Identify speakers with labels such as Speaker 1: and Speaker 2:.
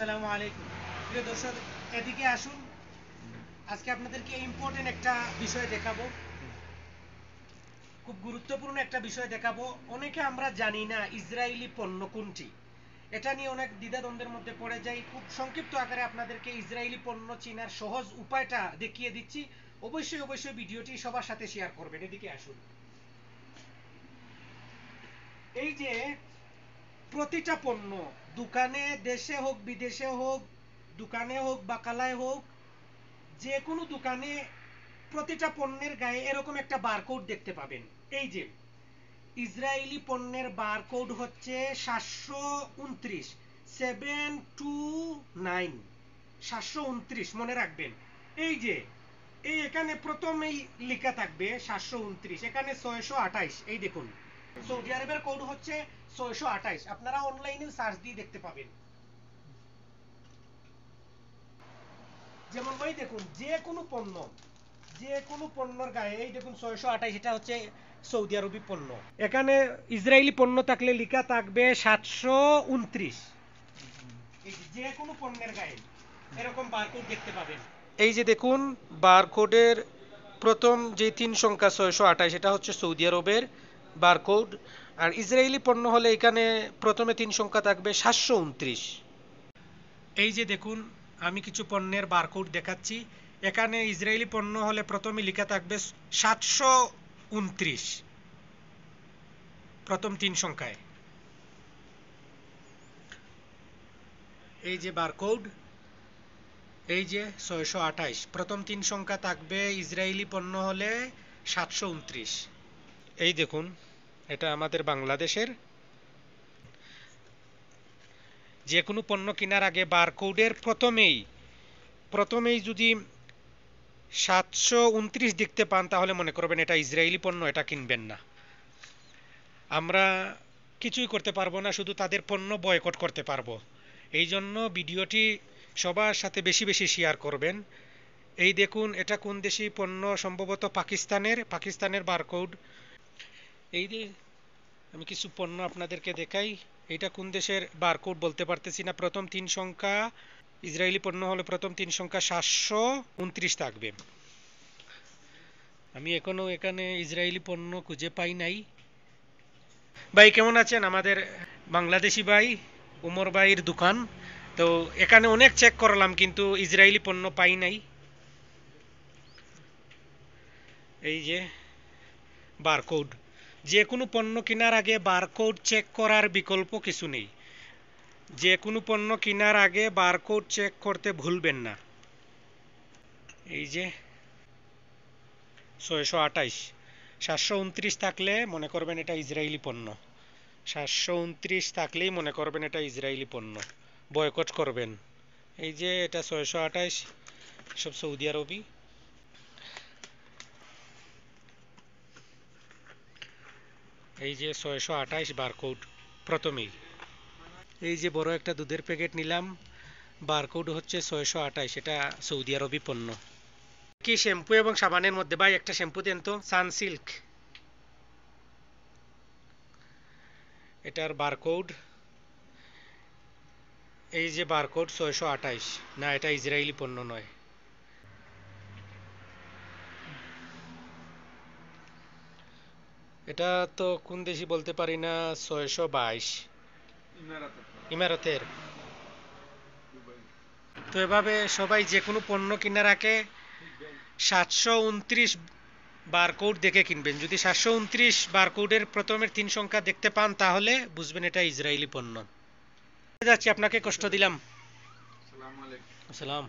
Speaker 1: আসসালামু আলাইকুম। প্রিয় দর্শক, এদিকে আসুন। আজকে আপনাদেরকে ইম্পর্টেন্ট একটা বিষয় দেখাবো, খুব গুরুত্বপূর্ণ একটা বিষয় দেখাবো। অনেকে আমরা জানি না ইসরায়েলি পণ্য কোনটি, এটা নিয়ে অনেক দ্বিধাদ্বন্দ্বের মধ্যে পড়ে যাই। খুব সংক্ষিপ্ত আকারে আপনাদেরকে ইসরায়েলি পণ্য চেনার সহজ উপায়টা দেখিয়ে দিচ্ছি। অবশ্যই ভিডিওটি সবার সাথে শেয়ার করবেন। এদিকে আসুন। এই যে প্রতিটা পণ্য, দোকানে, দেশে হোক বিদেশে হোক, দোকানে হোক বাকালায় হোক, যে কোনো দোকানে প্রতিটা পণ্যের গায়ে এরকম একটা বারকোড দেখতে পাবেন। এই যে ইসরায়েলি পণ্যের বারকোড হচ্ছে 729, 729, 729 মনে রাখবেন। এই যে এখানে প্রথমেই লেখা থাকবে 729, এখানে 628। এই দেখুন, সৌদি আরবের কোড হচ্ছে 628। আপনারা অনলাইনে সার্চ দিয়ে দেখতে পাবেন। যেমন ওই দেখুন, যে কোনো পণ্যর গায়ে এই দেখুন 628, এটা হচ্ছে সৌদি আরবি পণ্য। এখানে ইসরায়েলি পণ্য থাকলে লেখা থাকবে 729। এই যে কোনো পণ্যের গায়ে এরকম বারকোড দেখতে পাবেন। এই যে দেখুন, বারকোডের প্রথম যে 3 সংখ্যা 628, এটা হচ্ছে সৌদি আরবের বারকোড। আর ইসরায়েলি পণ্য হলে এখানে প্রথমে 3 সংখ্যা থাকবে 729। এই যে দেখুন, আমি কিছু পণ্যের বারকোড দেখাচ্ছি। এখানে ইসরায়েলি পণ্য হলে প্রথমে লেখা থাকবে 729, প্রথম 3 সংখ্যায়। এই যে বারকোড, এই যে 628, প্রথম 3 সংখ্যা থাকবে ইসরায়েলি পণ্য হলে 729। এই দেখুন, এটা আমাদের বাংলাদেশের। যে কোনো পণ্য কেনার আগে বারকোডের প্রথমেই যদি 729 দেখতে পান, তাহলে মনে করবেন এটা ইসরায়েলি পণ্য, এটা কিনবেন না। আমরা কিছুই করতে পারবো না, শুধু তাদের পণ্য বয়কট করতে পারবো। এই জন্য ভিডিওটি সবার সাথে বেশি বেশি শেয়ার করবেন। এই দেখুন, এটা কোন দেশি পণ্য, সম্ভবত পাকিস্তানের বারকোড। এই যে আমি কিছু পণ্য আপনাদেরকে দেখাই, এটা কোন দেশের বারকোড বলতে পারতেছি না। প্রথম 3 সংখ্যা ইসরায়েলি পণ্য হলে প্রথম 3 সংখ্যা 729 থাকবে। আমি এখনো এখানে ইসরায়েলি পণ্য খুঁজে পাই নাই। ভাই কেমন আছেন? আমাদের বাংলাদেশি ভাই, উমর ভাইয়ের দোকান। তো এখানে অনেক চেক করলাম, কিন্তু ইসরায়েলি পণ্য পাই নাই। এই যে বারকোড, যে কোনো পণ্য কেনার আগে বারকোড চেক করার বিকল্প কিছু নেই। যে কোনো পণ্য কেনার আগে বারকোড চেক করতে ভুলবেন না। এই যে 628, 729 থাকলে মনে করবেন এটা ইসরায়েলি পণ্য। 729 থাকলেই মনে করবেন এটা ইসরায়েলি পণ্য, বয়কট করবেন। এই যে এটা 628, সব সৌদি আরবি। এই যে 628 বারকোড প্রথমেই। এই যে বড় একটা দুধের প্যাকেট নিলাম, বারকোড হচ্ছে 628, এটা সৌদি আরবি পণ্য। কি শ্যাম্পু এবং সাবানের মধ্যে ভাই একটা শ্যাম্পু দেন তো, সানসিল্ক। এটার বারকোড, এই যে বারকোড 628। না, এটা ইসরায়েলি পণ্য নয়। এটা তো কোন দেশি বলতে পারি না, 622, ইমারাতের। তো এভাবে সবাই যে কোনো পণ্য কেনার আগে 729 বারকোড দেখে কিনবেন। যদি 729 বারকোডের প্রথমের 3 সংখ্যা দেখতে পান, তাহলে বুঝবেন এটা ইসরায়েলি পণ্য। যাচ্ছি, আপনাকে কষ্ট দিলাম। আসসালাম।